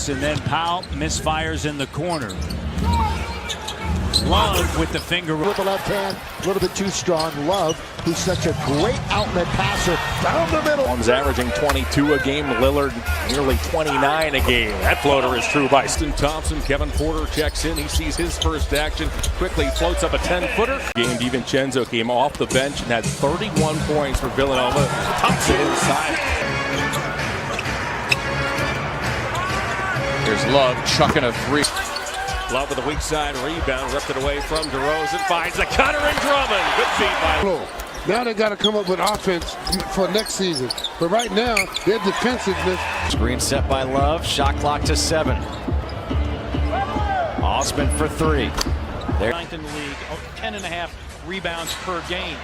pass, and then Powell misfires in the corner. Love with the finger. With the left hand, a little bit too strong. Love, who's such a great outlet passer, down the middle. He's averaging 22 a game. Lillard nearly 29 a game. That floater is true by Thompson. Kevin Porter checks in. He sees his first action. Quickly floats up a 10-footer. Game DiVincenzo came off the bench and had 31 points for Villanova. Thompson inside. Here's Love chucking a three. Love with a weak side rebound, ripped it away from DeRozan, finds the cutter and Drummond. Good feed by. Now they got to come up with offense for next season. But right now, their defensiveness. Screen set by Love. Shot clock to 7. Osman for 3. They're 9th in the league, 10.5 rebounds per game.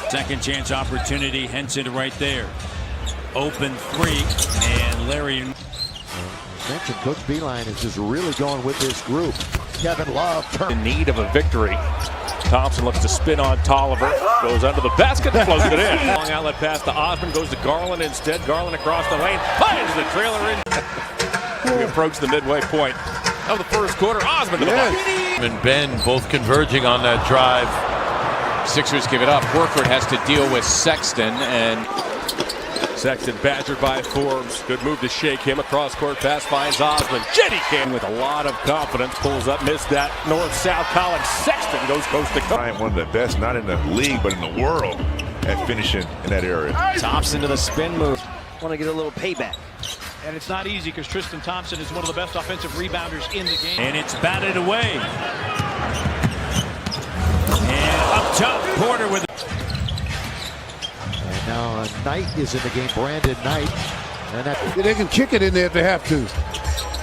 Second chance opportunity. Henson right there. Open 3, and Larry. Mentioned Coach Beeline is just really going with this group. Kevin Love in need of a victory. Thompson looks to spin on Tolliver, goes under the basket, floats it in. Long outlet pass to Osman, goes to Garland instead. Garland across the lane, finds the trailer in. We approach the midway point of the first quarter. Osman to the bucket. And Ben both converging on that drive. Sixers give it up. Horford has to deal with Sexton, and Sexton badgered by Forbes. Good move to shake him. Across court pass finds Osman. Jetty came with a lot of confidence. Pulls up, missed that. North-South College. Sexton goes coast to coast. One of the best, not in the league, but in the world at finishing in that area. Thompson to the spin move. Want to get a little payback. And it's not easy because Tristan Thompson is one of the best offensive rebounders in the game. And it's batted away. And up top, Porter with. And now Knight is in the game. Brandon Knight. And that, They can kick it in there if they have to.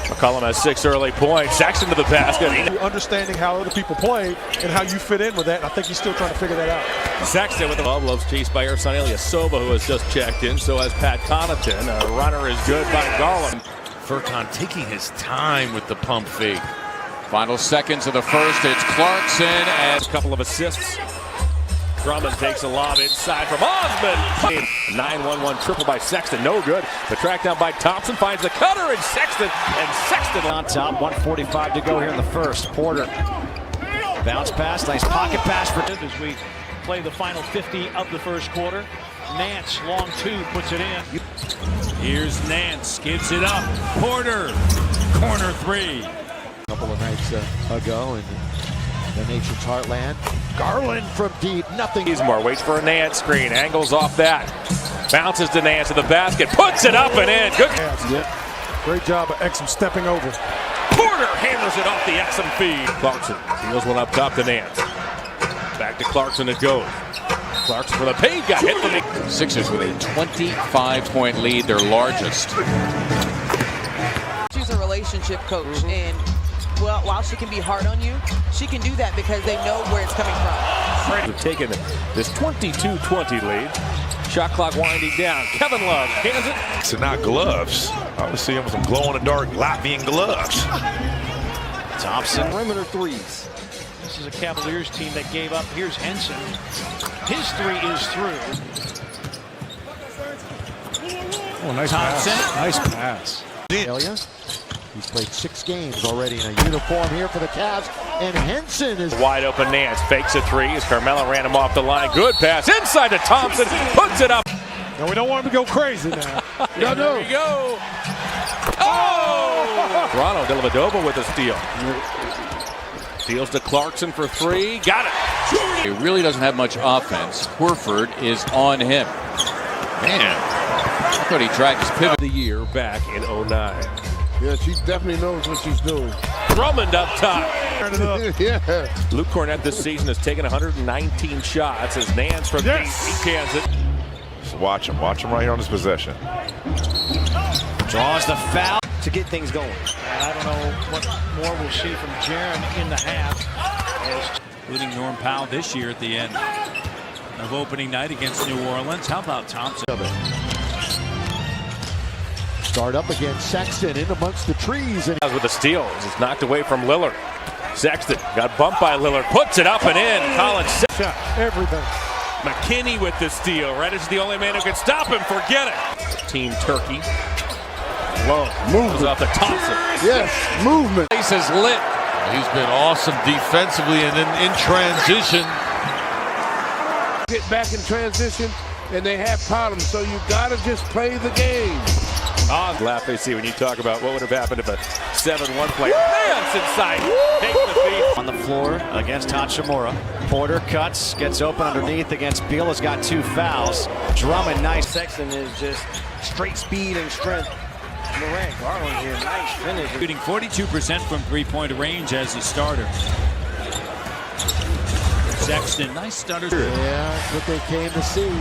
McCollum has 6 early points. Sexton to the basket. Understanding how other people play and how you fit in with that. I think he's still trying to figure that out. Sexton with the ball. Loves chased by Ersan Ilyasova, who has just checked in. So has Pat Connaughton. A runner is good by Garland. Furkan taking his time with the pump fake. Final seconds of the first. It's Clarkson and a couple of assists. Drummond takes a lob inside from Osman. 9-1-1 triple by Sexton. No good. The track down by Thompson finds the cutter and Sexton On top. 1:45 to go here in the first. Porter. Bounce pass. Nice pocket pass for. As we play the final 50 of the first quarter. Nance, long 2, puts it in. Here's Nance. Gives it up. Porter. Corner 3. a couple of nights ago in the nation's heartland. Garland from deep, nothing. More waits for a Nance screen, angles off that. Bounces to Nance to the basket, puts it up and in. Good. Great job of Exum stepping over. Porter hammers it off the Exum feed. Clarkson deals one up top to Nance. Back to Clarkson it goes. Clarkson for the paint, got hit from the Sixers with a 25-point lead, their largest. She's a relationship coach, and well, while she can be hard on you, she can do that because they know where it's coming from. They've taken this 22-20 lead. Shot clock winding down. Kevin Love hands it. So not gloves. I was seeing some glow-in-the-dark Latvian gloves. Thompson. Perimeter threes. This is a Cavaliers team that gave up. Here's Henson. His 3 is through. Oh, nice Thompson. pass. Nice pass. He's played 6 games already in a uniform here for the Cavs, and Henson is wide open. Nance fakes a 3 as Carmelo ran him off the line. Good pass inside to Thompson, puts it up. No, we don't want him to go crazy now. No. There we go. Oh! Toronto Dellavedova with a steal. Deals to Clarkson for 3. Got it. He really doesn't have much offense. Horford is on him. Man, I thought he dragged his pivot. The year back in 09. Yeah, she definitely knows what she's doing. Drummond up top. Yeah. Luke Cornett this season has taken 119 shots as Nance from deep. He cans it. Just watch him right here on this possession. Draws the foul to get things going. And I don't know what more we'll see from Jaren in the half. Including Norm Powell this year at the end of opening night against New Orleans. How about Thompson? start up against Sexton in amongst the trees. And with the steal, it's knocked away from Lillard. Sexton got bumped by Lillard, puts it up and in. Collins shot everything. McKinney with the steal. Reddish is the only man who can stop him. Forget it. Team Turkey. Love moves off the Thompson. Yes, movement. Place is lit. He's been awesome defensively and then in transition. Get back in transition, and they have problems, so you got to just play the game. Laugh they see when you talk about what would have happened if a 7-1 player dance inside, takes the feed. On the floor against Hachimura. Porter cuts, gets open underneath against Beal, has got 2 fouls. Drummond, nice. Sexton is just straight speed and strength. Morant, Garland here, nice finish. Shooting 42% from three-point range as a starter. Sexton, nice stutter. Yeah, that's what they came to see.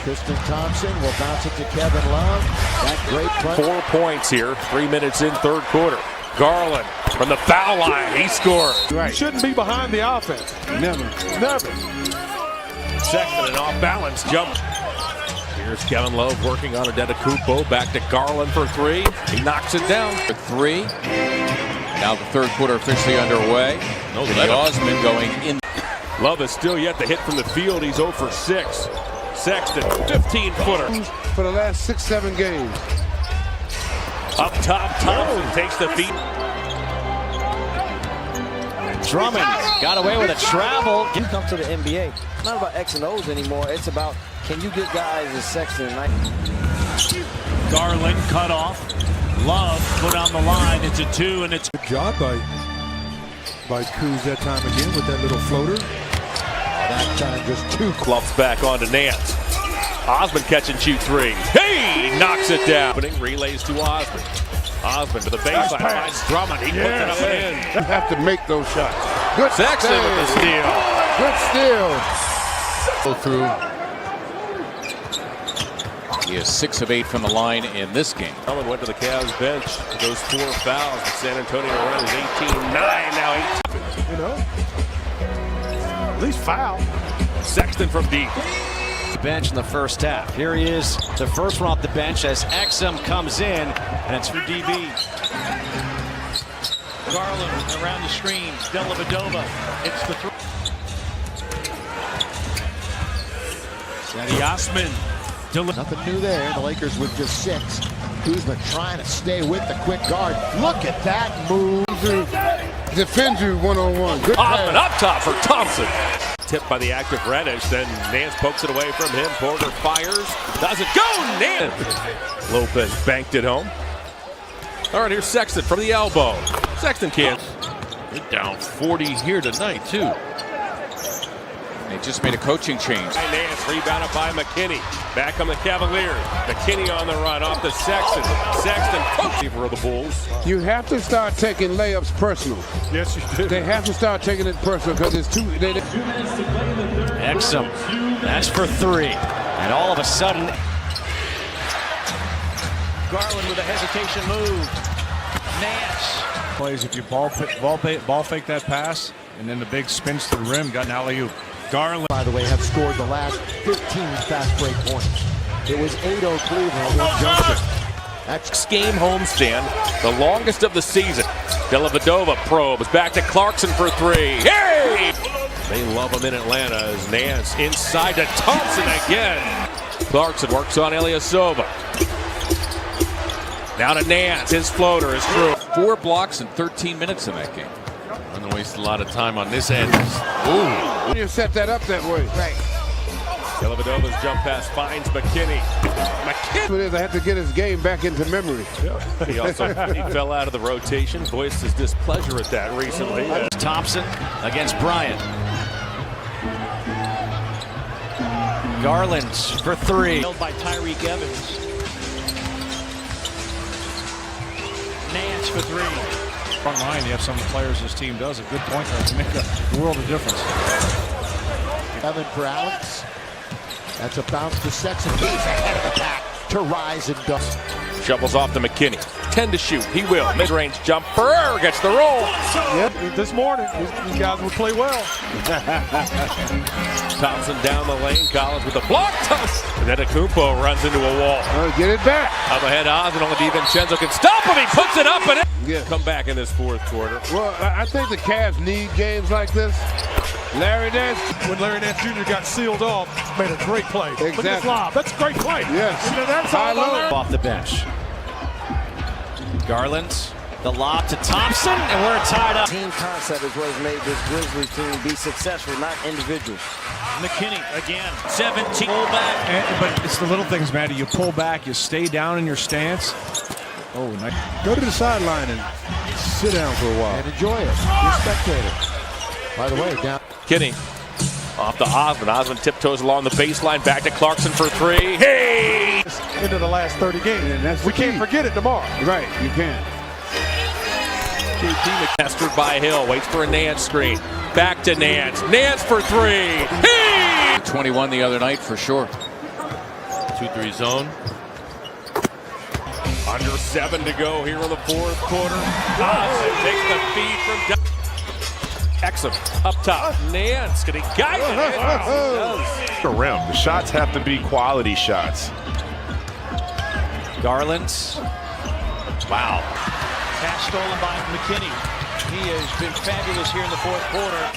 Tristan Thompson will bounce it to Kevin Love. That great play. 4 points here, 3 minutes in third quarter. Garland from the foul line, he scores. Right. You shouldn't be behind the offense. Never. Sexton an off balance jump. Here's Kevin Love working on Antetokounmpo. Back to Garland for 3. He knocks it down. For 3. Now the third quarter officially underway. No, Osman going in. Love is still yet to hit from the field. He's 0 for 6. Sexton, 15-footer. For the last 6-7 games. Up top, Thompson takes the feed. Drummond got away with a travel. You come to the NBA, it's not about X and O's anymore. It's about, can you get guys as Sexton? Garland cut off. Love put on the line. It's a 2, and it's Good job by Kuz that time again with that little floater. That time just 2. Clumps back onto Nance. Osman catch and shoot 3. Hey, knocks it down. Relays to Osman. Osman to the baseline. Finds Drummond. He puts it up and in. You have to make those shots. Good Sexton with the steal. Good steal. Go through. He is 6 of 8 from the line in this game. Garland went to the Cavs bench. Those 4 fouls. The San Antonio run is 18-9 now. 18. You know, at least foul. Sexton from deep. Bench in the first half. Here he is, the first one off the bench as Exum comes in, and it's For DB. Garland around the screen. Dellavedova. It's the Daddy Osman. Nothing new there. The Lakers with just 6. Kuzma trying to stay with the quick guard. Look at that move. Defend you one-on-one. Good Osman pass. up top for Thompson. Tipped by the active Reddish. Then Nance pokes it away from him. Porter fires. Doesn't go. Nance. Lopez banked it home. All right, here's Sexton from the elbow. Sexton can't. They're down 40 here tonight, too. They just made a coaching change. Nance rebounded by McKinney. Back on the Cavaliers. McKinney on the run off the Sexton. Sexton coach for the Bulls. You have to start taking layups personal. Yes, you do. They have to start taking it personal because it's too. Exum. That's for 3. And all of a sudden, Garland with a hesitation move. Nance. Plays if you ball fake that pass, and then the big spins to the rim, got an alley-oop. Garland, by the way, have scored the last 15 fast break points. It was 8-0 Cleveland at one junction. That's game homestand, the longest of the season. Dellavedova probes back to Clarkson for 3. Hey! They love him in Atlanta as Nance inside to Thompson again. Clarkson works on Ilyasova. Now to Nance. His floater is through. 4 blocks in 13 minutes in that game. I'm going to waste a lot of time on this end. Ooh. You set that up that way. Right. Dellavedova's jump pass finds McKinney. McKinney had to get his game back into memory. He fell out of the rotation, voiced his displeasure at that recently. Thompson against Bryant. Garland for 3. Held by Tyreek Evans. Nance for 3. Front line, you have some of the players this team does. A good point guard can make a world of difference. Evan for Alex. That's a bounce to Sexton. He's ahead of the pack to rise and dunk. Shovels off to McKinney. 10 to shoot. He will. Mid-range jumper. Gets the roll. Yep, this morning, these guys will play well. Thompson down the lane. Collins with the block. And then Antetokounmpo runs into a wall. Get it back. Up ahead, Osman. Only DiVincenzo can stop him. He puts it up and in. Yeah. Come back in this fourth quarter. Well, I think the Cavs need games like this. Larry Nance. When Larry Nance Jr. got sealed off, made a great play. Exactly. Look at this lob. That's a great play. Yes. That's all High-low. Off the bench. Garland, the lob to Thompson, and we're tied up. Team concept is what has made this Grizzlies team be successful, not individuals. McKinney again. 17. Pull back. But it's the little things, Matty. You pull back, you stay down in your stance. Oh, nice. Go to the sideline and sit down for a while. And enjoy it. Be a spectator. By the way, down. Kinney off to Osmond. Osmond tiptoes along the baseline. Back to Clarkson for three. Hey! Into the last 30 games. We can't forget it tomorrow. Right, you can't. Pestered by Hill. Waits for a Nance screen. Back to Nance. Nance for three. Hey! 21 the other night for sure. 2-3 zone. Under 7 to go here in the fourth quarter. Osmond takes the feed from Exum up top. Nance getting guided. The rim. The shots have to be quality shots. Garland. Wow. Pass stolen by McKinney. He has been fabulous here in the fourth quarter.